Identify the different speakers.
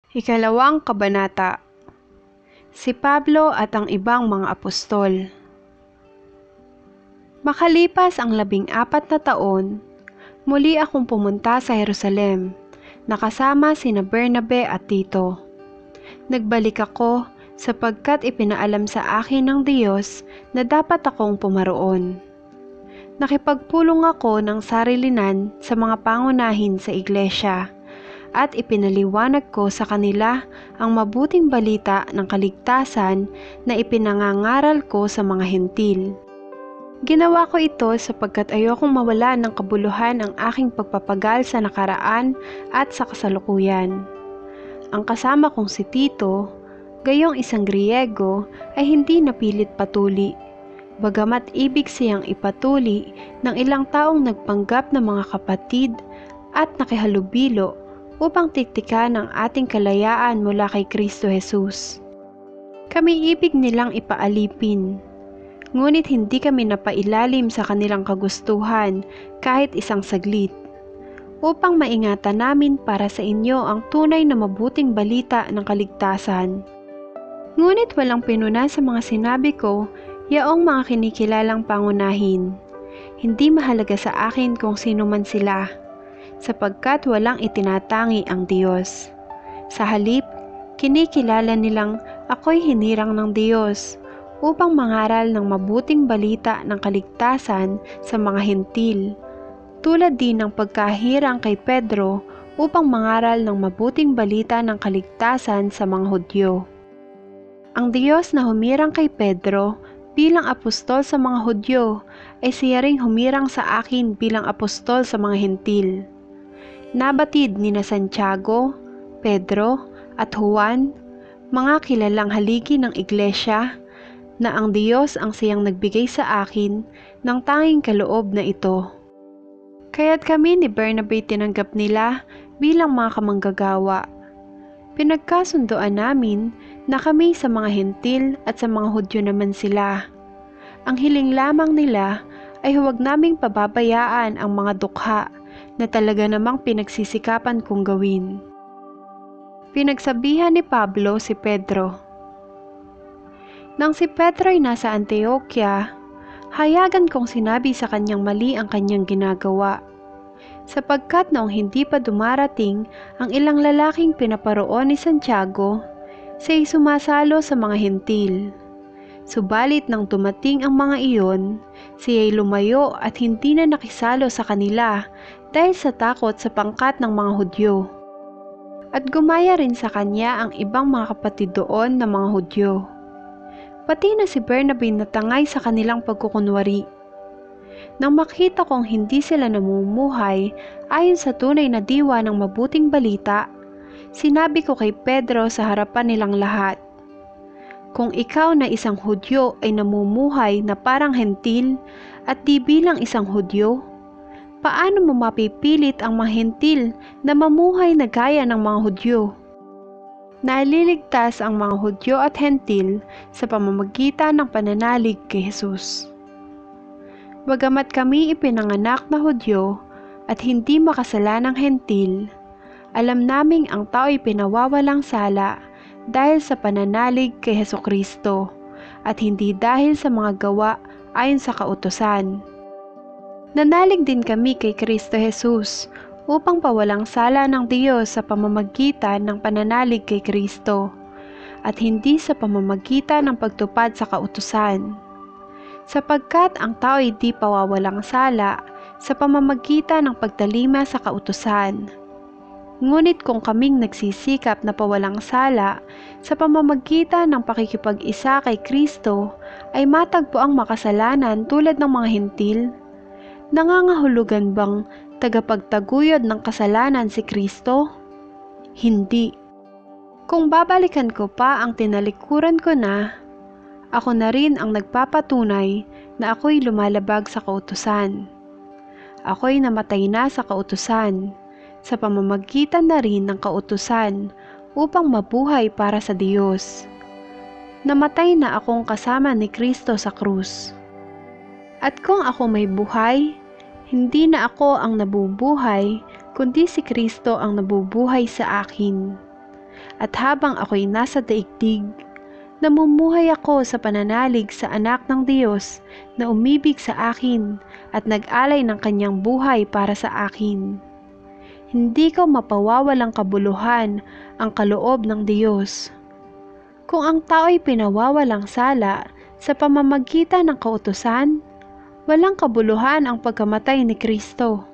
Speaker 1: Ikalawang kabanata. Si Pablo at ang ibang mga apostol. Makalipas ang 14 na taon, muli akong pumunta sa Jerusalem, nakasama sina Bernabe at Tito. Nagbalik ako sapagkat ipinaalam sa akin ng Diyos na dapat akong pumaroon. Nakipagpulong ako ng sarilinan sa mga pangunahin sa iglesia, at ipinaliwanag ko sa kanila ang mabuting balita ng kaligtasan na ipinangangaral ko sa mga hentil. Ginawa ko ito sapagkat ayokong mawala ng kabuluhan ang aking pagpapagal sa nakaraan at sa kasalukuyan. Ang kasama kong si Tito, gayong isang Griego, ay hindi napilit patuli, bagamat ibig siyang ipatuli ng ilang taong nagpanggap na mga kapatid at nakihalubilo upang tiktikan ang ating kalayaan mula kay Kristo Jesus. Kami ibig nilang ipaalipin, ngunit hindi kami napailalim sa kanilang kagustuhan kahit isang saglit, upang maingatan namin para sa inyo ang tunay na mabuting balita ng kaligtasan. Ngunit walang pinuna sa mga sinabi ko yaong mga kinikilalang pangunahin. Hindi mahalaga sa akin kung sino man sila, sapagkat walang itinatangi ang Diyos. Sa halip, kinikilala nilang ako'y hinirang ng Diyos upang mangaral ng mabuting balita ng kaligtasan sa mga hentil, tulad din ng pagkahirang kay Pedro upang mangaral ng mabuting balita ng kaligtasan sa mga Hudyo. Ang Diyos na humirang kay Pedro bilang apostol sa mga Hudyo ay siya ring humirang sa akin bilang apostol sa mga hentil. Nabatid nina Santiago, Pedro at Juan, mga kilalang haligi ng iglesia, na ang Diyos ang siyang nagbigay sa akin ng tanging kaloob na ito. Kaya't kami ni Bernabe tinanggap nila bilang mga kamanggagawa. Pinagkasundoan namin na kami sa mga hentil at sa mga Hudyo naman sila. Ang hiling lamang nila ay huwag naming pababayaan ang mga dukha na talaga namang pinagsisikapan kong gawin. Pinagsabihan ni Pablo si Pedro. Nang si Pedro ay nasa Antioquia, hayagan kong sinabi sa kanyang mali ang kanyang ginagawa, sapagkat noong hindi pa dumarating ang ilang lalaking pinaparoon ni Santiago, siya'y sumasalo sa mga hentil. Subalit nang dumating ang mga iyon, siya'y lumayo at hindi na nakisalo sa kanila dahil sa takot sa pangkat ng mga Hudyo. At gumaya rin sa kanya ang ibang mga kapatid doon na mga Hudyo. Pati na si Bernabe natangay sa kanilang pagkukunwari. Nang makita kong hindi sila namumuhay ayon sa tunay na diwa ng mabuting balita, sinabi ko kay Pedro sa harapan nilang lahat, kung ikaw na isang Hudyo ay namumuhay na parang hentil at di bilang isang Hudyo, paano mo mapipilit ang mga hentil na mamuhay na gaya ng mga Hudyo? Naliligtas ang mga Hudyo at hentil sa pamamagitan ng pananalig kay Jesus. Bagamat kami ipinanganak na Hudyo at hindi makasalanang hentil, alam naming ang tao'y pinawawalang sala dahil sa pananalig kay Hesukristo at hindi dahil sa mga gawa ayon sa kautusan. Nanalig din kami kay Kristo Jesus upang pawalang sala ng Diyos sa pamamagitan ng pananalig kay Kristo at hindi sa pamamagitan ng pagtupad sa kautusan. Sapagkat ang tao'y di pawawalang sala sa pamamagitan ng pagtalima sa kautusan. Ngunit kung kaming nagsisikap na pawalang sala sa pamamagitan ng pakikipag-isa kay Kristo ay matagpo ang makasalanan tulad ng mga hentil, nangangahulugan bang tagapagtaguyod ng kasalanan si Kristo? Hindi. Kung babalikan ko pa ang tinalikuran ko na, ako na rin ang nagpapatunay na ako'y lumalabag sa kautusan. Ako'y namatay na sa kautusan, sa pamamagitan na rin ng kautusan upang mabuhay para sa Diyos. Namatay na akong kasama ni Kristo sa krus. At kung ako may buhay, hindi na ako ang nabubuhay, kundi si Kristo ang nabubuhay sa akin. At habang ako'y nasa daigdig, namumuhay ako sa pananalig sa anak ng Diyos na umibig sa akin at nag-alay ng kanyang buhay para sa akin. Hindi ko mapawawalang kabuluhan ang kaloob ng Diyos. Kung ang tao'y pinawawalang sala sa pamamagitan ng kautusan, walang kabuluhan ang pagkamatay ni Kristo.